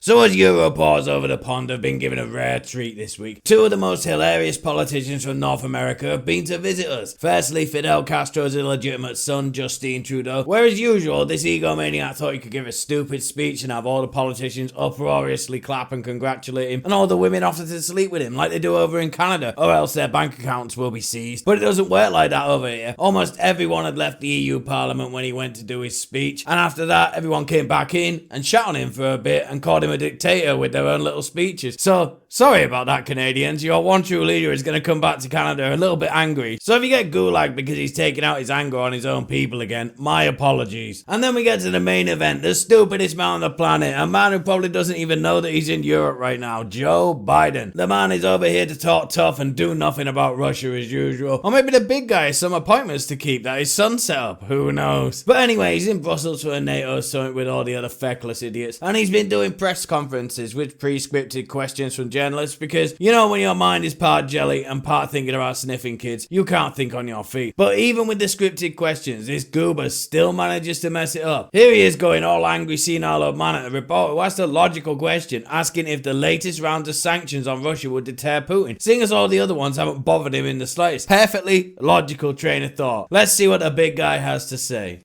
So as Europods over the pond have been given a rare treat this week, two of the most hilarious politicians from North America have been to visit us. Firstly, Fidel Castro's illegitimate son, Justin Trudeau, where as usual, this egomaniac thought he could give a stupid speech and have all the politicians uproariously clap and congratulate him, and all the women offer to sleep with him like they do over in Canada, or else their bank accounts will be seized. But it doesn't work like that over here. Almost everyone had left the EU Parliament when he went to do his speech, and after that, everyone came back in and shat on him for a bit and called him a dictator with their own little speeches. So, sorry about that, Canadians. Your one true leader is going to come back to Canada a little bit angry. So if you get gulagged because he's taking out his anger on his own people again, my apologies. And then we get to the main event, the stupidest man on the planet, a man who probably doesn't even know that he's in Europe right now, Joe Biden. The man is over here to talk tough and do nothing about Russia as usual. Or maybe the big guy has some appointments to keep that his son set up, who knows. But anyway, he's in Brussels for a NATO summit with all the other feckless idiots, and he's been doing press conferences with pre-scripted questions from journalists because, you know, when your mind is part jelly and part thinking about sniffing kids, you can't think on your feet. But even with the scripted questions, this goober still manages to mess it up. Here he is going all angry, senile old man at a reporter who asked a logical question, asking if the latest round of sanctions on Russia would deter Putin, seeing as all the other ones haven't bothered him in the slightest. Perfectly logical train of thought. Let's see what the big guy has to say.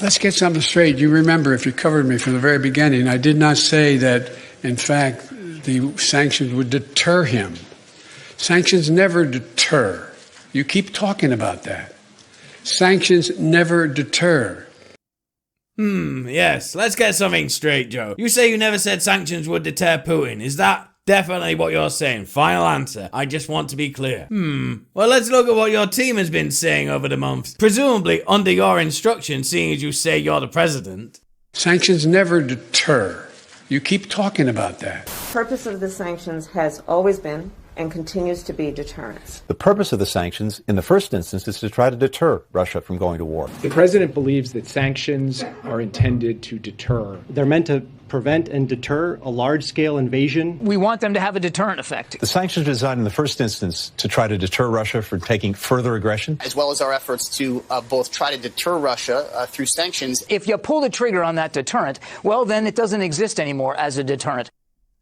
Let's get something straight. You remember, if you covered me from the very beginning, I did not say that, in fact, the sanctions would deter him. Sanctions never deter. You keep talking about that. Sanctions never deter. Yes. Let's get something straight, Joe. You say you never said sanctions would deter Putin. Is that definitely what you're saying? Final answer. I just want to be clear. Well, let's look at what your team has been saying over the months. Presumably under your instruction, seeing as you say you're the president. Sanctions never deter. You keep talking about that. The purpose of the sanctions has always been and continues to be deterrence. The purpose of the sanctions, in the first instance, is to try to deter Russia from going to war. The president believes that sanctions are intended to deter. They're meant to prevent and deter a large-scale invasion. We want them to have a deterrent effect. The sanctions are designed in the first instance to try to deter Russia from taking further aggression, as well as our efforts to both try to deter Russia through sanctions. If you pull the trigger on that deterrent, well, then it doesn't exist anymore as a deterrent.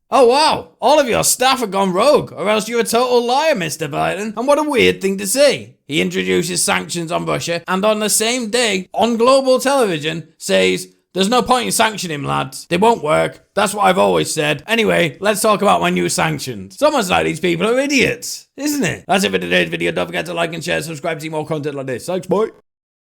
Oh wow, all of your staff have gone rogue, or else you're a total liar, Mr. Biden. And what a weird thing to say. He introduces sanctions on Russia, and on the same day, on global television, says, "There's no point in sanctioning, lads. They won't work. That's what I've always said. Anyway, let's talk about my new sanctions." It's almost like these people are idiots, isn't it? That's it for today's video. Don't forget to like and share, subscribe to see more content like this. Thanks, boy.